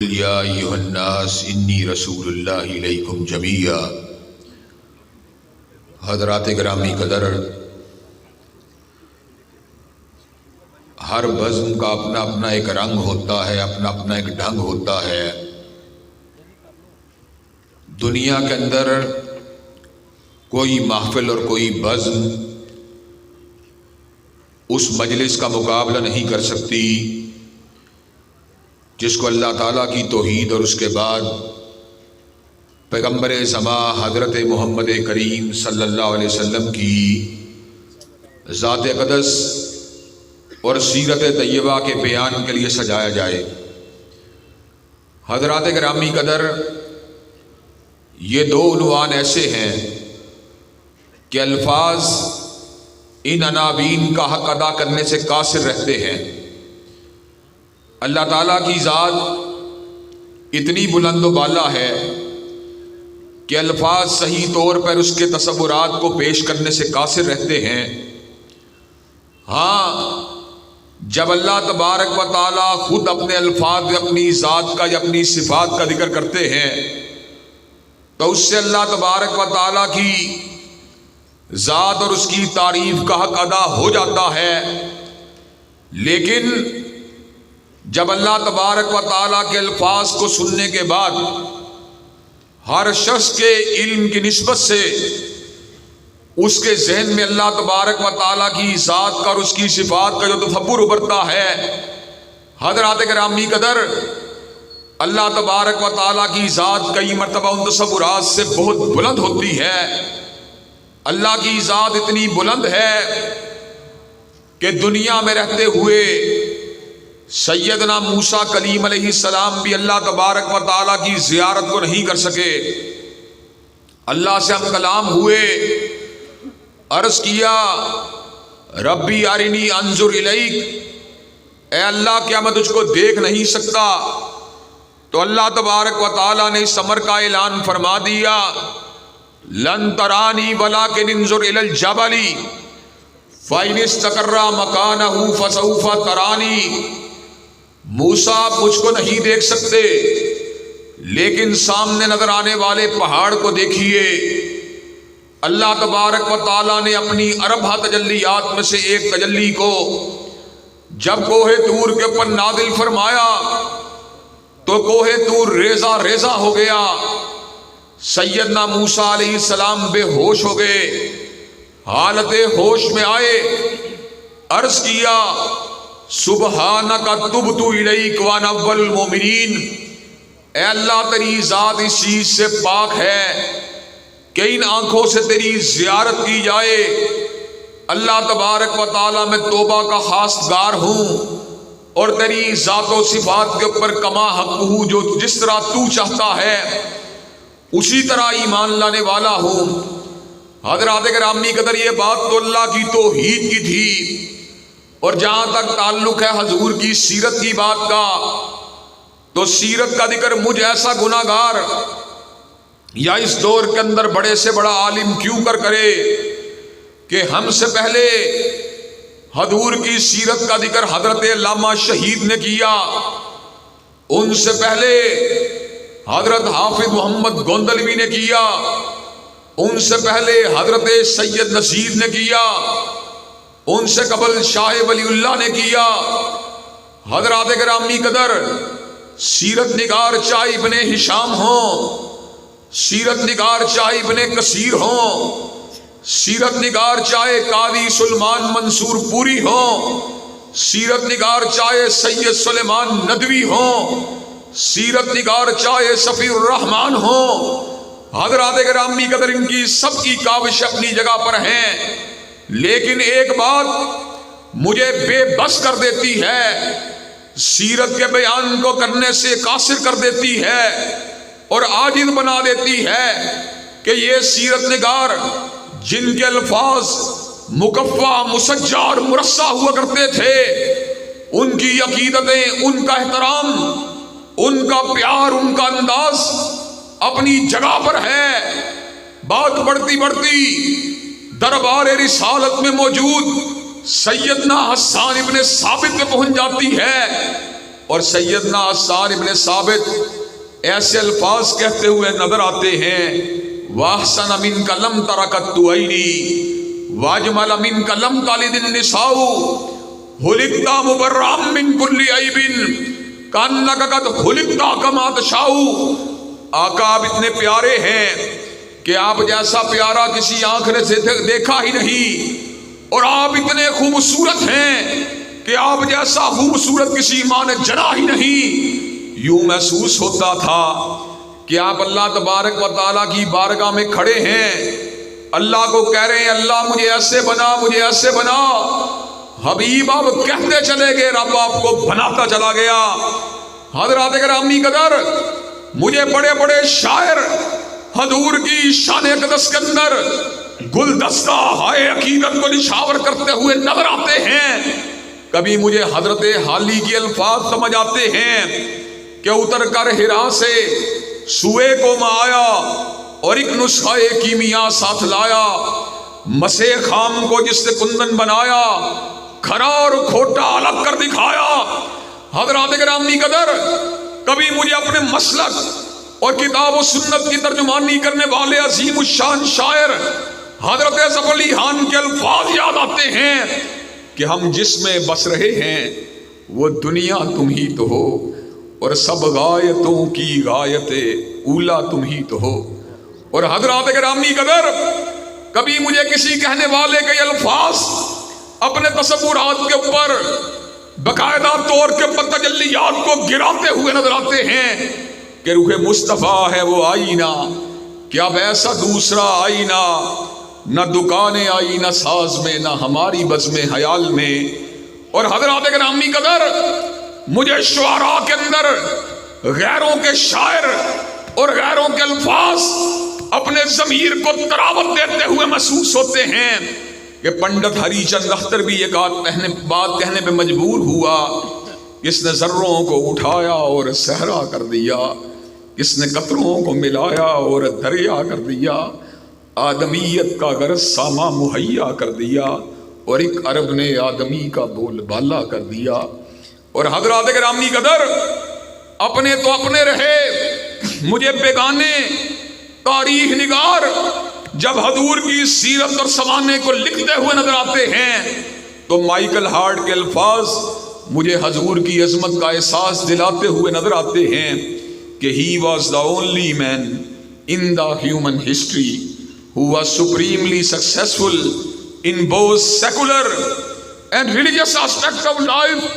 یا ایھا الناس انی رسول اللہ الیکم جمیعا۔ حضرات گرامی قدر، ہر بزم کا اپنا اپنا ایک رنگ ہوتا ہے، اپنا اپنا ایک ڈھنگ ہوتا ہے۔ دنیا کے اندر کوئی محفل اور کوئی بزم اس مجلس کا مقابلہ نہیں کر سکتی جس کو اللہ تعالیٰ کی توحید اور اس کے بعد پیغمبر زماں حضرت محمد کریم صلی اللہ علیہ وسلم کی ذات اقدس اور سیرت طیبہ کے بیان کے لیے سجایا جائے۔ حضرات گرامی قدر، یہ دو عنوان ایسے ہیں کہ الفاظ ان عناوین کا حق ادا کرنے سے قاصر رہتے ہیں۔ اللہ تعالیٰ کی ذات اتنی بلند و بالا ہے کہ الفاظ صحیح طور پر اس کے تصورات کو پیش کرنے سے قاصر رہتے ہیں۔ ہاں، جب اللہ تبارک و تعالیٰ خود اپنے الفاظ اپنی ذات کا یا اپنی صفات کا ذکر کرتے ہیں تو اس سے اللہ تبارک و تعالیٰ کی ذات اور اس کی تعریف کا حق ادا ہو جاتا ہے۔ لیکن جب اللہ تبارک و تعالیٰ کے الفاظ کو سننے کے بعد ہر شخص کے علم کی نسبت سے اس کے ذہن میں اللہ تبارک و تعالیٰ کی ذات کا اور اس کی صفات کا جو تصور ابھرتا ہے، حضرات گرامی قدر، اللہ تبارک و تعالیٰ کی ذات کئی مرتبہ ان تصورات سے بہت بلند ہوتی ہے۔ اللہ کی ذات اتنی بلند ہے کہ دنیا میں رہتے ہوئے سیدنا موسیٰ کلیم علیہ السلام بھی اللہ تبارک و تعالیٰ کی زیارت کو نہیں کر سکے۔ اللہ سے ہم کلام ہوئے، عرض کیا ربی ارنی انظر الیک، اے اللہ کیا میں تجھ کو دیکھ نہیں سکتا؟ تو اللہ تبارک و تعالیٰ نے اس امر کا اعلان فرما دیا، لن ترانی ولکن انظر الی الجبل فإن استقر مکانہ فسوف ترانی۔ موسیٰ آپ مجھ کو نہیں دیکھ سکتے، لیکن سامنے نظر آنے والے پہاڑ کو دیکھیے۔ اللہ تبارک و تعالیٰ نے اپنی اربع تجلیات میں سے ایک تجلی کو جب کوہ طور کے اوپر نازل فرمایا تو کوہ طور ریزہ ریزہ ہو گیا۔ سیدنا موسیٰ علیہ السلام بے ہوش ہو گئے۔ حالت ہوش میں آئے، عرض کیا سبحانک تبت الیک وانا اول المؤمنین، اے اللہ تیری ذات اس چیز سے پاک ہے کہ ان آنکھوں سے تیری زیارت کی جائے۔ اللہ تبارک و تعالیٰ میں توبہ کا خواستگار ہوں اور تیری ذات و صفات کے اوپر کما حق ہوں، جو جس طرح تو چاہتا ہے اسی طرح ایمان لانے والا ہوں۔ حضرات گرامی قدر، یہ بات تو اللہ کی توحید کی تھی، اور جہاں تک تعلق ہے حضور کی سیرت کی بات کا، تو سیرت کا ذکر مجھ ایسا گناہگار یا اس دور کے اندر بڑے سے بڑا عالم کیوں کرے کہ ہم سے پہلے حضور کی سیرت کا ذکر حضرت علامہ شہید نے کیا، ان سے پہلے حضرت حافظ محمد گوندلوی نے کیا، ان سے پہلے حضرت سید نصیر نے کیا، ان سے قبل شاہ ولی اللہ نے کیا۔ حضرات گرامی قدر، سیرت نگار چاہے ابن ہشام ہوں، سیرت نگار چاہے ابن کثیر ہوں، سیرت نگار چاہے قاضی سلمان منصور پوری ہوں، سیرت نگار چاہے سید سلیمان ندوی ہوں، سیرت نگار چاہے صفی الرحمن ہوں، حضرات گرامی قدر، ان کی سب کی کاوش اپنی جگہ پر ہیں، لیکن ایک بات مجھے بے بس کر دیتی ہے، سیرت کے بیان کو کرنے سے قاصر کر دیتی ہے اور عاجز بنا دیتی ہے کہ یہ سیرت نگار جن کے الفاظ مکفہ مسجع اور مرصع ہوا کرتے تھے، ان کی عقیدتیں، ان کا احترام، ان کا پیار، ان کا انداز اپنی جگہ پر ہے۔ بات بڑھتی بڑھتی دربار رسالت میں موجود سیدنا حسان ابن ثابت پہ پہنچ جاتی ہے اور سیدنا عصار ابن ثابت ایسے الفاظ کہتے ہوئے نظر آتے ہیں، وَأَحْسَنَ مِنْكَ لَمْ تَرَكَتْ عَيْنِي وَأَجْمَلَ مِنْكَ لَمْ تَلِدِ النِّسَاءُ خُلِقْتَ مُبَرَّأً مِنْ كُلِّ عَيْبٍ كَأَنَّكَ قَدْ خُلِقْتَ كَمَا تَشَاءُ۔ آقا آپ اتنے پیارے ہیں کہ آپ جیسا پیارا کسی آنکھ نے دیکھا ہی نہیں، اور آپ اتنے خوبصورت ہیں کہ آپ جیسا خوبصورت کسی ماں نے جنا ہی نہیں۔ یوں محسوس ہوتا تھا کہ آپ اللہ تبارک و تعالیٰ کی بارگاہ میں کھڑے ہیں، اللہ کو کہہ رہے ہیں اللہ مجھے ایسے بنا، مجھے ایسے بنا۔ حبیب آپ کہتے چلے گئے، رب آپ کو بناتا چلا گیا۔ حضرات گرامی قدر، مجھے بڑے بڑے شاعر حضور کی شان اقدس کے اندر گلدستہ ہائے عقیدت کو نشاور کرتے ہوئے نظر آتے ہیں۔ کبھی مجھے حضرت حالی کی الفاظ سمجھ آتے ہیں کہ اتر کر ہرا سے سوئے کو میں آیا اور ایک نسخہ کیمیا ساتھ لایا، مسے خام کو جس سے کندن بنایا، کھرا اور کھوٹا الگ کر دکھایا۔ حضرات گرامی قدر، کبھی مجھے اپنے مسلک اور کتاب و سنت کی ترجمانی کرنے والے عظیم الشان شاعر حضرت ظفر علی خان کے الفاظ یاد آتے ہیں کہ ہم جس میں بس رہے ہیں وہ دنیا تم ہی تو ہو، اور سب غایتوں کی غایت اولا تم ہی تو ہو۔ اور حضرات گرامی قدر، کبھی مجھے کسی کہنے والے کے الفاظ اپنے تصورات کے اوپر باقاعدہ طور کے پر تجلیات کو گراتے ہوئے نظر آتے ہیں کہ روح مصطفیٰ ہے وہ آئینہ، کیا اب ایسا دوسرا آئینہ، نہ دکان آئینہ ساز میں، نہ ہماری بزم خیال میں۔ اور حضرات گرامی قدر، مجھے شعراء کے اندر غیروں کے شاعر اور غیروں کے الفاظ اپنے ضمیر کو تراوت دیتے ہوئے محسوس ہوتے ہیں کہ پنڈت ہری چند اختر بھی ایک بات کہنے پہ مجبور ہوا، کس نے ذروں کو اٹھایا اور صحرا کر دیا، کس نے قطروں کو ملایا اور دریا کر دیا، آدمیت کا غرض ساما مہیا کر دیا، اور ایک عرب نے آدمی کا بول بالا کر دیا۔ اور حضرات گرامی قدر، اپنے تو اپنے رہے، مجھے بیگانے تاریخ نگار جب حضور کی سیرت اور سمانے کو لکھتے ہوئے نظر آتے ہیں تو مائیکل ہارٹ کے الفاظ مجھے حضور کی عظمت کا احساس دلاتے ہوئے نظر آتے ہیں کہ he was the only man in the human history who was supremely successful in both secular and religious aspects of life،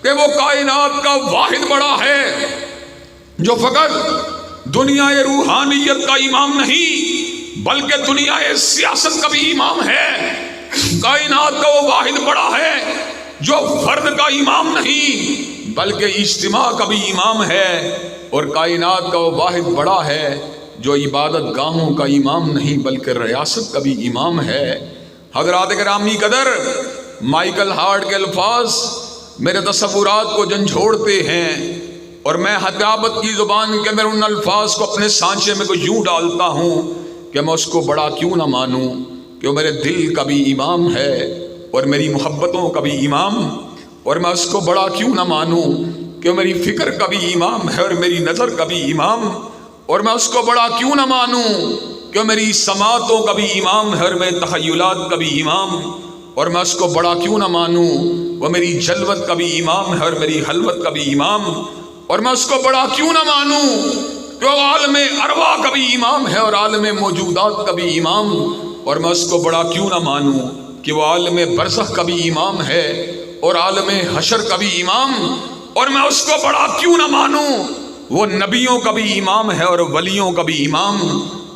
کہ وہ کائنات کا واحد بڑا ہے جو فقط دنیا روحانیت کا امام نہیں بلکہ دنیا سیاست کا بھی امام ہے۔ کائنات کا وہ واحد بڑا ہے جو فرد کا امام نہیں بلکہ اجتماع کا بھی امام ہے، اور کائنات کا وہ واحد بڑا ہے جو عبادت گاہوں کا امام نہیں بلکہ ریاست کا بھی امام ہے۔ حضرات گرامی قدر، مائیکل ہارٹ کے الفاظ میرے تصورات کو جھنجھوڑتے ہیں، اور میں حدابت کی زبان کے اندر ان الفاظ کو اپنے سانچے میں کو یوں ڈالتا ہوں کہ میں اس کو بڑا کیوں نہ مانوں کہ وہ میرے دل کا بھی امام ہے اور میری محبتوں کا بھی امام، اور میں اس کو بڑا کیوں نہ مانوں کہ وہ میری فکر کا بھی امام ہے اور میری نظر کا بھی امام، اور میں اس کو بڑا کیوں نہ مانوں کہ وہ میری سماعتوں کا بھی امام ہے اور میرے تخیلات کا بھی امام، اور میں اس کو بڑا کیوں نہ مانوں وہ میری جلوت کا بھی امام ہے اور میری حلوت کا بھی امام، اور میں اس کو بڑا کیوں نہ مانوں کہ وہ عالم ارواح کا بھی امام ہے اور عالم موجودات کا بھی امام، اور میں اس کو بڑا کیوں نہ مانوں کہ وہ عالم برزخ کا بھی امام ہے اور عالم حشر کا بھی امام، اور میں اس کو بڑا کیوں نہ مانوں وہ نبیوں کا بھی امام ہے اور ولیوں کا بھی امام،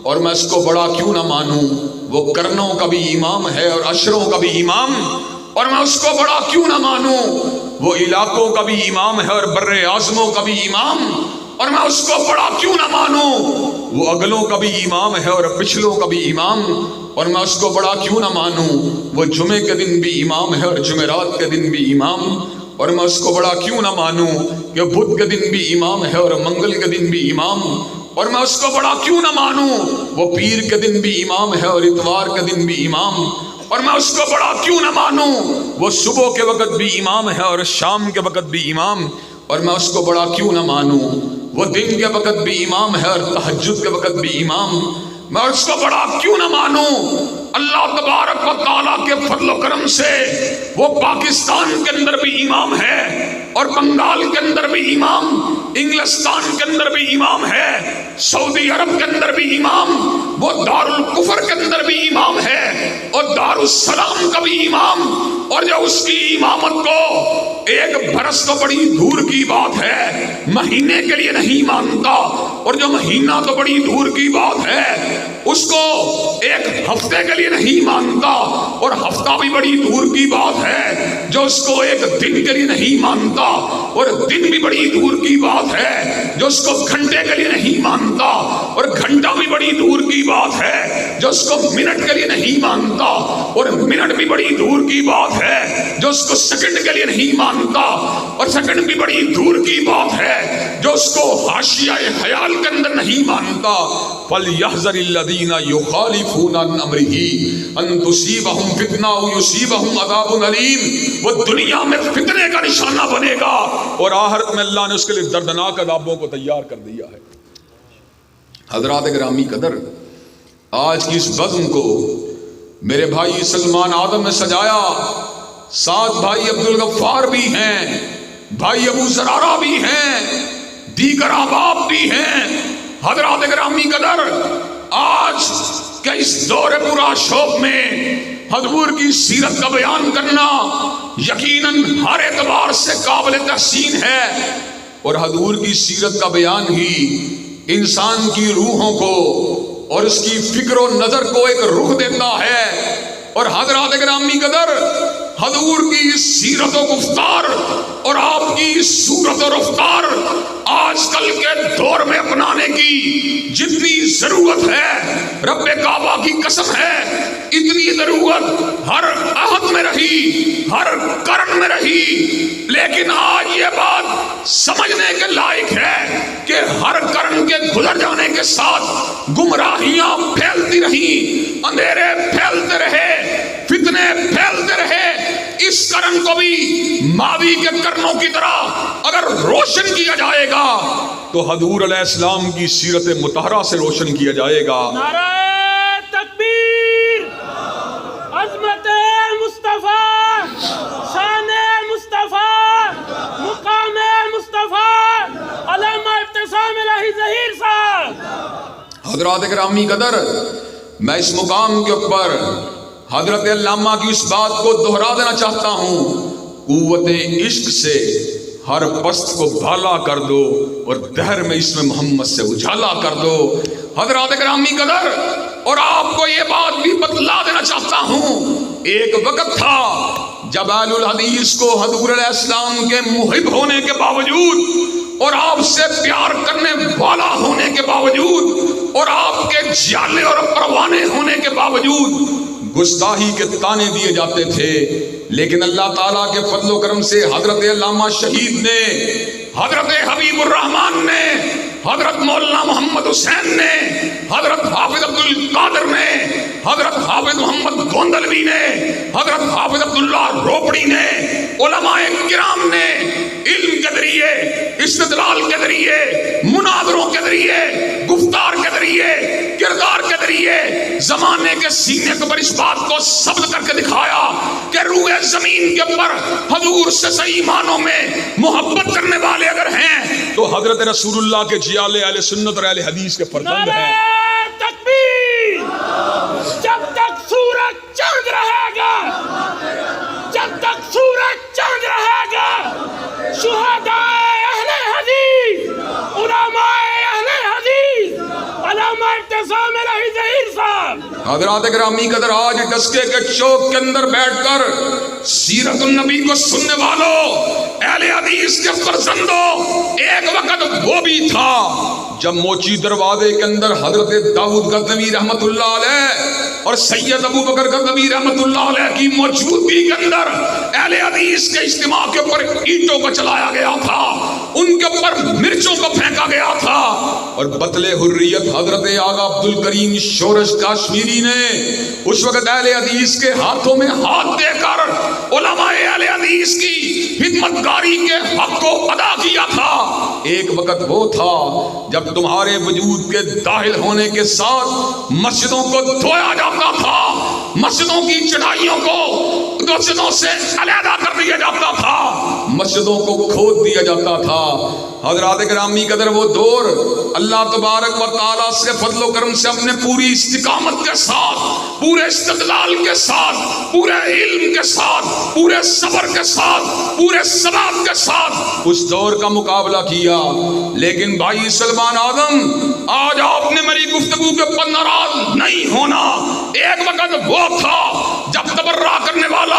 اور میں اس کو بڑا کیوں نہ مانوں وہ کرنوں کا بھی امام ہے اور اشروں کا بھی امام، اور میں اس کو بڑا کیوں نہ مانوں وہ علاقوں کا بھی امام ہے اور بر اعظموں کا بھی امام، اور میں اس کو بڑا کیوں نہ مانوں وہ اگلوں کا بھی امام ہے اور پچھلوں کا بھی امام، اور میں اس کو بڑا کیوں نہ مانوں وہ جمعے کے دن بھی امام ہے اور جمعرات کے دن بھی امام، اور میں اس کو بڑا کیوں نہ مانوں کہ بدھ کے دن بھی امام ہے اور منگل کے دن بھی امام، اور میں اس کو بڑا کیوں نہ مانوں وہ پیر کے دن بھی امام ہے اور اتوار کے دن بھی امام، اور میں اس کو بڑا کیوں نہ مانوں وہ صبح کے وقت بھی امام ہے اور شام کے وقت بھی امام، اور میں اس کو بڑا کیوں نہ مانوں؟ وہ دن کے وقت بھی امام ہے اور تہجد کے وقت بھی امام، میں اس کو بڑا کیوں نہ مانوں؟ اللہ تبارک و تعالیٰ کے فضل و کرم سے وہ پاکستان کے اندر بھی امام ہے اور بنگال کے اندر بھی امام، انگلستان کے اندر بھی امام ہے، سعودی عرب کے اندر بھی امام، وہ دارالکفر کے اندر بھی امام ہے اور دارالسلام کا بھی امام، اور جو اس کی امامت کو ایک برس تو بڑی دور کی بات ہے، مہینے کے لیے نہیں مانتا، اور جو مہینہ تو بڑی دور کی بات ہے اس کو ایک ہفتے کے لیے نہیں مانتا، اور ہفتہ بھی بڑی دور کی بات ہے جو اس کو ایک دن کے لیے نہیں مانتا، اور دن بھی بڑی دور کی بات ہے جو اس کو گھنٹے کے لیے نہیں مانتا، اور گھنٹہ بھی بڑی دور کی بات ہے جو اس کو منٹ کے لیے نہیں مانتا، اور منٹ بھی بڑی دور کی بات ہے جو اس کو سیکنڈ کے لیے نہیں مانتا، اور سیکنڈ بھی بڑی دور کی بات ہے جو اس کو حاشیہ خیال کے اندر نہیں مانتا۔ فَلْيَحْذَرِ الَّذِينَ يُخَالِفُونَ عَنْ أَمْرِهِ أَن تُصِيبَهُمْ فِتْنَةٌ أَوْ يُصِيبَهُمْ عَذَابٌ أَلِيمٌ، وہ دنیا میں فتنے کا نشانہ بنے گا اور آخرت میں اللہ نے اس کے لیے دردناک عذابوں کو تیار کر دیا ہے۔ حضرات گرامی قدر، آج کی اس بزم کو میرے بھائی سلمان آدم نے سجایا، ساتھ بھائی عبدالغفار بھی ہیں، بھائی ابو زرارہ بھی ہیں، دیگر احباب بھی ہیں۔ حضرات گرامی قدر، آج کے اس دور پورا شوق میں حضور کی سیرت کا بیان کرنا یقیناً ہر اعتبار سے قابل تحسین ہے، اور حضور کی سیرت کا بیان ہی انسان کی روحوں کو اور اس کی فکر و نظر کو ایک رخ دیتا ہے۔ اور حضرات گرامی قدر، حضور کی سیرت و گفتار اور آپ کی صورت و رفتار آج کل کے دور میں اپنانے کی جتنی ضرورت ہے، رب کعبہ کی قسم ہے اتنی ضرورت ہر عہد میں رہی، ہر قرن میں رہی، لیکن آج یہ بات سمجھنے کے لائق ہے کہ ہر قرن کے گزر جانے کے ساتھ گمراہیاں پھیلتی رہیں، اندھیرے پھیلتے رہے، فتنے پھیلتے رہے۔ اس قرن کو بھی ماضی کے قرنوں کی طرح اگر روشن کیا جائے گا تو حضور علیہ السلام کی سیرت مطہرہ سے روشن کیا جائے گا۔ نعرہ تکبیر، عظمت مصطفیٰ، شان مصطفیٰ، مقام مصطفیٰ، علامہ ابتسام الہی ظہیر صاحب۔ حضرات گرامی قدر، میں اس مقام کے اوپر حضرت علامہ کی اس بات کو دہرا دینا چاہتا ہوں، قوت عشق سے ہر پست کو بھالا کر دو اور دہر میں اس میں محمد سے اجالا کر دو۔ حضرات گرامی قدر، اور آپ کو یہ بات بھی بتلا دینا چاہتا ہوں، ایک وقت تھا جب اہل الحدیث کو حضور علیہ السلام کے محب ہونے کے باوجود اور آپ سے پیار کرنے والا ہونے کے باوجود اور آپ کے جالے اور پروانے ہونے کے باوجود گستاخی کے تانے دیے جاتے تھے، لیکن اللہ تعالیٰ کے فضل و کرم سے حضرت علامہ شہید نے، حضرت حبیب الرحمان نے، حضرت مولانا محمد حسین نے، حضرت حافظ عبد القادر نے، حضرت حافظ محمد گوندلوی نے، حضرت حافظ عبداللہ روپڑی نے، علماء کرام نے علم کے ذریعے، استدلال کے ذریعے، مناظروں کے ذریعے، گفتار کے ذریعے، کردار کے ذریعے زمانے کے سینے کے پر اس بات کو ثبت کر کے دکھایا کہ روح زمین کے اوپر حضور سے صحیح معنوں میں محبت کرنے والے اگر ہیں تو حضرت رسول اللہ کے جیالے اہل سنت اور اہل حدیث کے فرزند ہیں۔ نعرہ تکبیر، جب تک سورج چاند رہے گا، جب تک سورج چاند رہے گا، شہداء اہل حدیث، علماء اہل حدیث، علامہ ابتسام الہی ظہیر صاحب۔ حضرات گرامی قدر، آج ڈسکے کے چوک کے اندر بیٹھ کر سیرت النبی کو سننے والوں، اہل حدیث کے فرزندوں، ایک وقت وہ بھی تھا جب موچی دروازے کے اندر حضرت داؤد غزنوی رحمت اللہ علیہ اور سید ابو بکر غزنوی رحمت اللہ علیہ کی موجودگی کے اندر اہل حدیث کے اجتماع کے اوپر اینٹوں کو چلایا گیا تھا، ان کے اوپر مرچوں کو پھینکا گیا تھا، اور بطل حریت حضرت آغا عبد الکریم شورش کاشمیری نے اس وقت اہل حدیث کے ہاتھوں میں ہاتھ دے کر علماء اہل حدیث کی خدمت گاری کے حق کو کو ادا کیا تھا، ایک وقت وہ تھا جب تمہارے وجود کے داخل ہونے کے ساتھ مسجدوں کو دھویا جاتا تھا، مسجدوں کی چڑھائیوں کو مسجدوں سے علیحدہ کر دیا جاتا تھا، مسجدوں کو کھود دیا جاتا تھا۔ حضرات گرامی قدر وہ دور اللہ تبارک و تعالیٰ سے فضل و کرم سے اپنے پوری استقامت کے ساتھ، پورے استدلال کے ساتھ، پورے علم کے ساتھ، پورے صبر کے ساتھ، پورے ثبات کے ساتھ اس دور کا مقابلہ کیا۔ لیکن بھائی سلمان اعظم، آج آپ نے میری گفتگو کے پر ناراض نہیں ہونا۔ ایک وقت وہ تھا جب تبرہ کرنے والا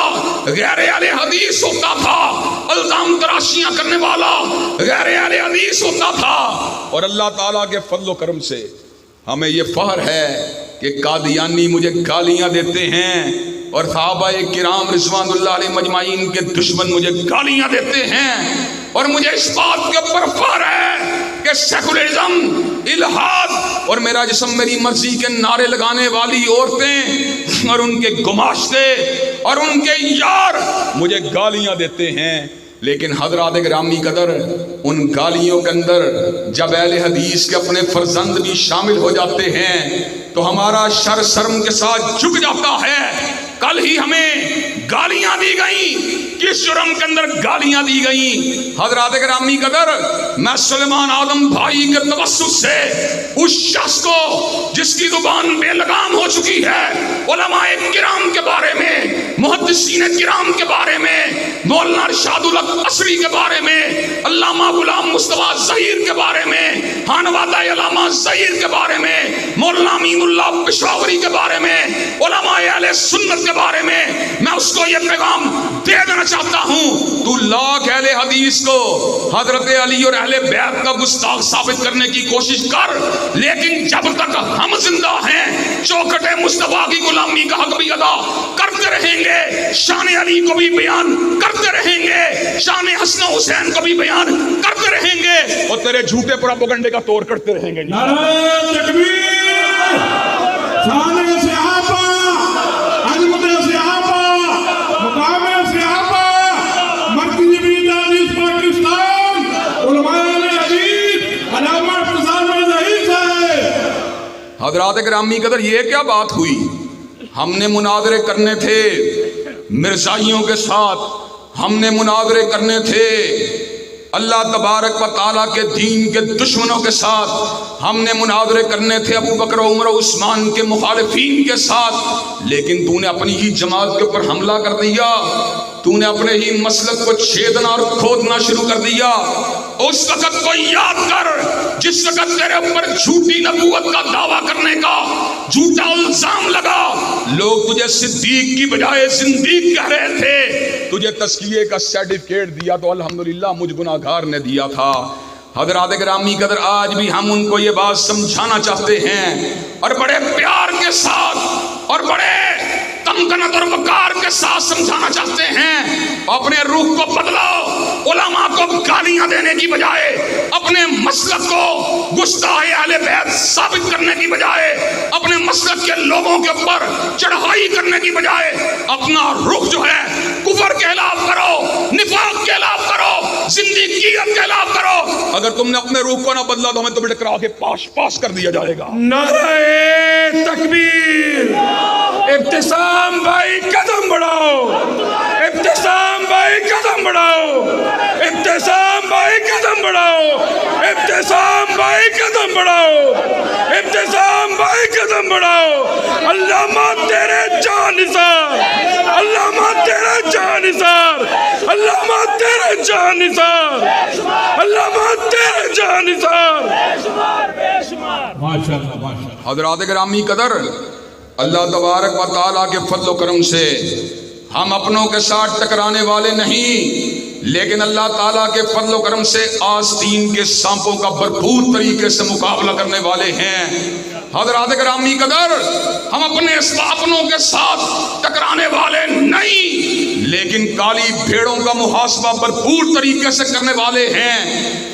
غیر اہل حدیث ہوتا تھا، الزام تراشیاں کرنے والا غیر اہل حدیث ہوتا تھا، اور اللہ تعالیٰ کے فضل و کرم سے ہمیں یہ فخر ہے کہ قادیانی مجھے گالیاں دیتے ہیں اور صحابہ کرام رضوان اللہ علیہ مجمعین کے دشمن مجھے گالیاں دیتے ہیں، اور مجھے اس بات کے اوپر فخر ہے کہ سیکولرزم، الہاد اور میرا جسم میری مرضی کے نعرے لگانے والی عورتیں اور ان کے گماشتے اور ان کے یار مجھے گالیاں دیتے ہیں۔ لیکن حضرات گرامی قدر، ان گالیوں کے اندر جب اہل حدیث کے اپنے فرزند بھی شامل ہو جاتے ہیں تو ہمارا سر شرم کے ساتھ جھک جاتا ہے۔ کل ہی ہمیں گالیاں دی گئیں، کس جرم کے اندر گالیاں دی گئیں؟ حضرات گرامی قدر، میں سلیمان اعظم بھائی کے توسط سے اس شخص کو جس کی زبان بے لگام ہو چکی ہے، علماء کرام کے بارے میں، محدثین کرام کے بارے میں، مولانا ارشاد الحق عصری کے بارے میں، علامہ غلام مصطفیٰ ظہیر کے بارے میں، خانوادہ علامہ ظہیر کے بارے میں، مولانا امین اللہ پشاوری کے بارے میں، علماء اہل سنت کے بارے میں میں اس کو یہ پیغام دے دینا چاہتا ہوں، تو لاکھ اہل حدیث کو حضرت علی اور اہل بیت کا گستاخ ثابت کرنے کی کوشش کر، لیکن جب تک ہم زندہ ہیں چوکھٹ مصطفیٰ کی غلامی کا حق بھی ادا کرتے رہیں گے، شان علی کو بھی بیان کرتے رہیں گے، شان حسن حسین کو بھی بیان کرتے رہیں گے، اور تیرے جھوٹے پروپیگنڈے کا توڑ کرتے رہیں گے۔ نعرہ تکبیر، شان صحابہ، عظمت صحابہ، مقام صحابہ، مرکزی بیت حدیث پاکستان، علماء حدیث، علامہ افضل ظہیر صاحب۔ حضرات گرامی قدر، یہ کیا بات ہوئی؟ ہم نے مناظرے کرنے تھے مرزائیوں کے ساتھ، ہم نے مناظرے کرنے تھے اللہ تبارک و تعالیٰ کے دین کے دشمنوں کے ساتھ، ہم نے مناظرے کرنے تھے ابو بکر عمر و عثمان کے مخالفین کے ساتھ، لیکن تو نے اپنی ہی جماعت کے اوپر حملہ کر دیا، تو نے اپنے ہی مسلک کو چھیدنا اور کھودنا شروع کر دیا۔ اس وقت کو یاد کر جس وقت تیرے اوپر جھوٹی نبوت کا دعویٰ کرنے کا جھوٹا الزام لگا، لوگ تجھے صدیق کی بجائے زندیق کہہ رہے تھے، تجھے تزکیے کا سرٹیفکیٹ دیا تو الحمدللہ مجھ گناہگار نے دیا تھا۔ حضرات گرامی قدر، آج بھی ہم ان کو یہ بات سمجھانا چاہتے ہیں اور بڑے پیار کے ساتھ اور بڑے تمکنت اور وقار کے ساتھ سمجھانا چاہتے ہیں، اپنے روح کو بدلاؤ، علماء کو گالیاں دینے کی بجائے، اپنے مسلک کو گستاخ اہل بیت ثابت کرنے کی بجائے، اپنے مسلک کے لوگوں کے اوپر چڑھائی کرنے کی بجائے اپنا رخ جو ہے کفر کے خلاف کرو، نفاق کے خلاف کرو، زندگیت کے خلاف کرو۔ اگر تم نے اپنے روح کو نہ بدلا تو ہمیں تمہیں ٹکرا کے پاس کر دیا جائے گا۔ نعرہ تکبیر، ابتسام بھائی قدم بڑھاؤ، ابتسام بھائی قدم بڑھاؤ، ابتسام بھائی قدم بڑھاؤ، ابتسام بھائی قدم بڑھاؤ، ابتسام بھائی قدم بڑھاؤ۔ علامہ تیرے جان نثار، علامہ تیرے جان نثار، علامہ تیرے جان نثار، علامہ تیرے جان نثار۔ ماشاءاللہ ماشاءاللہ۔ حضرات گرامی قدر، اللہ تبارک و تعالیٰ کے فضل و کرم سے ہم اپنوں کے ساتھ ٹکرانے والے نہیں، لیکن اللہ تعالیٰ کے فضل و کرم سے آستین کے سانپوں کا بھرپور طریقے سے مقابلہ کرنے والے ہیں۔ حضرات گرامی قدر، ہم اپنوں کے ساتھ ٹکرانے والے نہیں، لیکن کالی بھیڑوں کا محاسبہ بھرپور طریقے سے کرنے والے ہیں۔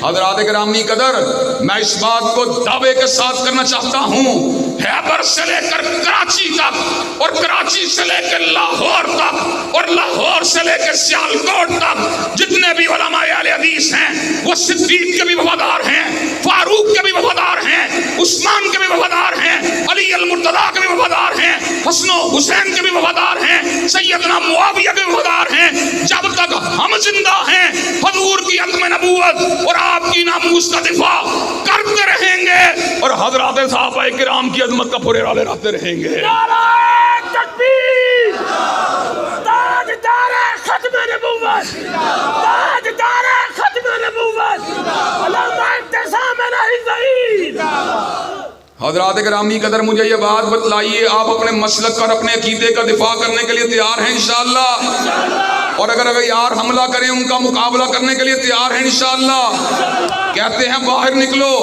حضرات گرامی قدر، میں اس بات کو دعوے کے ساتھ کرنا چاہتا ہوں خیبر سے لے کر کراچی تک, اور کراچی سے لے کر لاہور تک, اور لاہور سے لے کر سیالکوٹ تک جتنے بھی علماء اہل حدیث ہیں وہ صدیق کے بھی وفادار ہیں, فاروق کے بھی وفادار ہیں, عثمان کے بھی وفادار ہیں, علی المرتضیٰ کے بھی وفادار ہیں, حسن و حسین کے بھی وفادار ہیں, سیدنا معاویہ کے بھی وفادار ہیں. جب تک ہم زندہ ہیں حضور کی ختم نبوت اور آپ کی ناموس کا دفاع کرتے رہیں گے, اور حضرات صحابہ کرام کی عظمت کا پھریرا لہراتے رہیں گے. نعرہ تکبیر, تاجدار ختم نبوت, تاجدار ختم نبوت, علامہ اعتصام الہی. حضرات گرامی قدر مجھے یہ بات بتلائیے, آپ اپنے مسلک اور اپنے عقیدے کا دفاع کرنے کے لیے تیار ہیں انشاءاللہ؟ اور اگر یار حملہ کریں ان کا مقابلہ کرنے کے لیے تیار ہیں انشاءاللہ؟ کہتے ہیں باہر نکلو,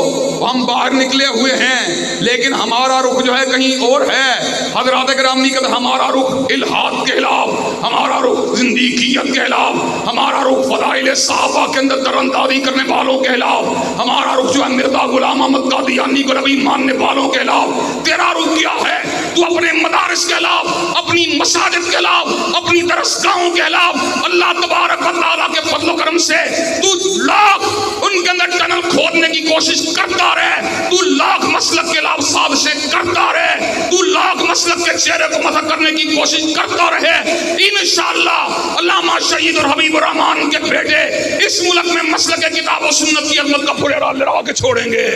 ہم باہر نکلے ہوئے ہیں, لیکن ہمارا رخ جو ہے کہیں اور ہے. حضرات گرامی قدر ہمارا رخ الہاد کے خلاف, ہمارا رخ زندیقیت کے خلاف, ہمارا رخ فضائل صحابہ کے اندر در اندازی کرنے والوں کے خلاف, ہمارا رخ جو ہے مرزا غلام احمد قادیانی کو نبی ماننے والوں کے خلاف. تیرا رخ کیا ہے؟ تو اپنے مدارس کے خلاف, اپنی مساجد کے خلاف, اپنی درسگاہوں کے خلاف اللہ تبارک و تعالیٰ کے فضل و کرم سے تو لاکھ ان کے اندر ٹنل کھودنے کی کوشش کرتا رہے, تو لاکھ مسلک کے خلاف سازشیں کرتا رہے, تو لاکھ مسلک کے چہرے کو مسخ کرنے کی کوشش کرتا رہے. انشاءاللہ علامہ شہید اور حبیب الرحمان کے بیٹے اس ملک میں مسلک کتاب و سنت کی عظمت کا پھریرا لہرا کے چھوڑیں گے.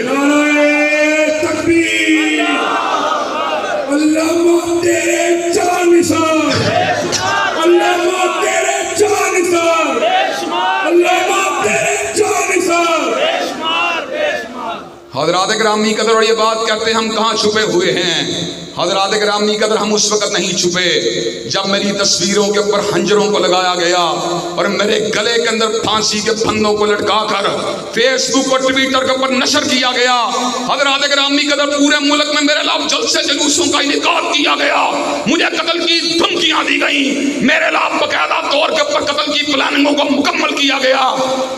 تکبیر, اللہ تیرے جان نثار, اللہ تیرے جان نثار, اللہ تیرے جان نثار. حضرات گرامی قدر اور یہ بات کہتے ہیں ہم کہاں چھپے ہوئے ہیں. حضرات گرامی قدر ہم اس وقت نہیں چھپے جب میری تصویروں کے اوپر خنجروں کو لگایا گیا اور میرے گلے کے اندر پھانسی کے پھندوں کو لٹکا کر فیس بک اور ٹویٹر کے اوپر نشر کیا گیا. حضرات گرامی قدر پورے ملک میں میرے خلاف جلسے جلوسوں کا انعقاد کیا گیا, مجھے قتل کی دھمکیاں دی گئیں, میرے خلاف باقاعدہ طور کے اوپر قتل کی پلاننگوں کو مکمل کیا گیا.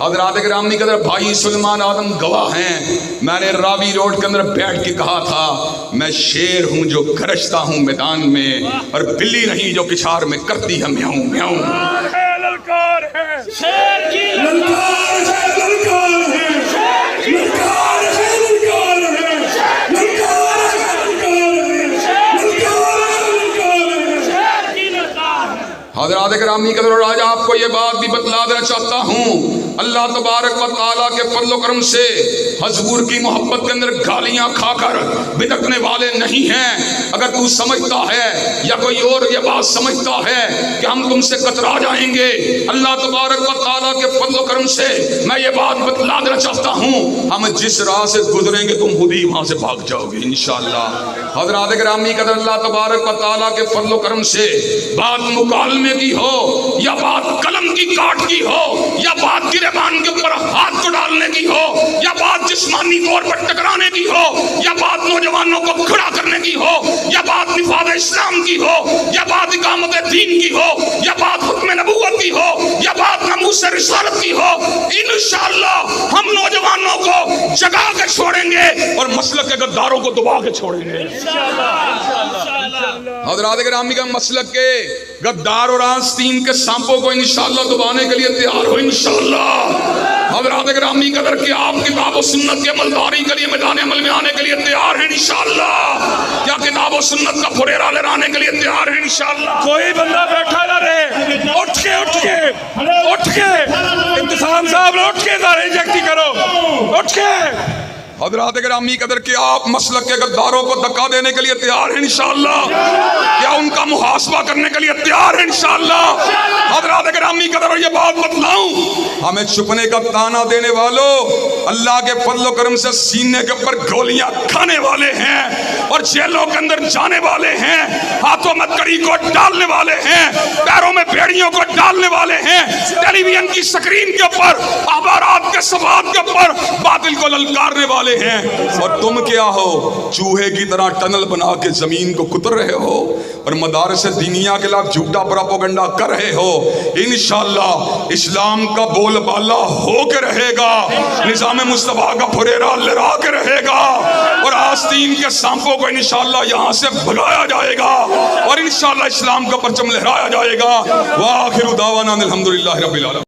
حضرات گرامی قدر بھائی سلمان آدم گواہ ہیں, میں نے راوی روڈ کے اندر بیٹھ کے کہا تھا میں شیر ہوں جو گرجتا ہوں میدان میں, اور بلی نہیں جو کچھار میں کرتی ہے میاؤں میاؤں. للکار ہے, شیر کی للکار ہے, للکار ہے, للکار ہے, للکار ہے, للکار ہے, للکار ہے, شیر کی للکار ہے. حضرات گرامی قدر اور آج آپ کو یہ بات بھی بتلا دینا چاہتا ہوں, اللہ تبارک و تعالیٰ کے فضل و کرم سے حضور کی محبت کے اندر گالیاں کھا کر بدکنے والے نہیں ہیں. اگر تو سمجھتا ہے یا کوئی اور یہ بات سمجھتا ہے کہ ہم تم سے کترا جائیں گے, اللہ تبارک و تعالیٰ کے فضل و کرم سے میں یہ بات بتلا دینا چاہتا ہوں, ہم جس راہ سے گزریں گے تم خود ہی وہاں سے بھاگ جاؤ گے انشاءاللہ. حضرات گرامی قدر اللہ تبارک و تعالیٰ کے فضل و کرم سے بات مکالمے کی ہو یا بات قلم کی کاٹ کی ہو یا بات گریبان کے اوپر ہاتھ کو ڈالنے کی ہو یا بات جسمانی طور پر ٹکرانے کی ہو یا بات نوجوانوں کو کھڑا کرنے کی ہو یا بات نفاذ اسلام کی ہو یا بات اقامت دین کی ہو یا بات حکم نبوت کی ہو یا بات ناموس رسالت کی ہو, انشاءاللہ ہم نوجوانوں کو جگا کے چھوڑیں گے اور مسلک کے غداروں کو دبا کے چھوڑیں گے. حضرات گرامی کا مسلک کے غدار اور آستین کے سانپوں کو انشاءاللہ دبانے کے لیے تیار ہو انشاءاللہ. حضرات گرامی قدر کہ آپ کتاب و سنت کے عملداری کے لیے میدان عمل میں آنے کے لیے تیار ہیں انشاءاللہ؟ کیا کتاب و سنت کا پھریرا لہرانے کے لیے تیار ہیں انشاءاللہ؟ کوئی بندہ بیٹھا نہ رہے, اٹھ کے انتظام صاحب اٹھ کے نعرے جگتی کرو, اٹھ کے. حضرات گرامی قدر کہ آپ مسلک کے غداروں کو دھکا دینے کے لیے تیار ہیں انشاءاللہ؟ کیا ان کا محاسبہ کرنے کے لیے تیار ہیں انشاءاللہ؟ حضرات گرامی قدر اور یہ بات بتلاؤں, ہمیں چھپنے کا تانا دینے والوں اللہ کے فضل و کرم سے سینے کے اوپر گولیاں کھانے والے ہیں اور جیلوں کے اندر جانے والے ہیں, ہاتھوں میں کڑی کو ڈالنے والے ہیں, پیروں میں بیڑیوں کو ڈالنے والے ہیں, ٹیلی ویژن کی سکرین کے اوپر اخبارات کے صفحات کے اوپر پر باطل کو للکارنے والے ہیں، اور تم کیا ہو؟ چوہے کی طرح ٹنل بنا کے زمین کو کتر رہے ہو اور مدارس دینیہ کے خلاف جھوٹا پروپیگنڈا کر رہے ہو۔ انشاءاللہ اسلام کا بول بالا ہو کے رہے گا، نظام مصطفیٰ کا پھریرا لہرا کے رہے گا، اور آستین کے سانپوں کو انشاءاللہ یہاں سے بھگایا جائے گا، اور انشاءاللہ اسلام کا پرچم لہرایا جائے گا۔ وآخر دعوانا الحمدللہ رب العالمین۔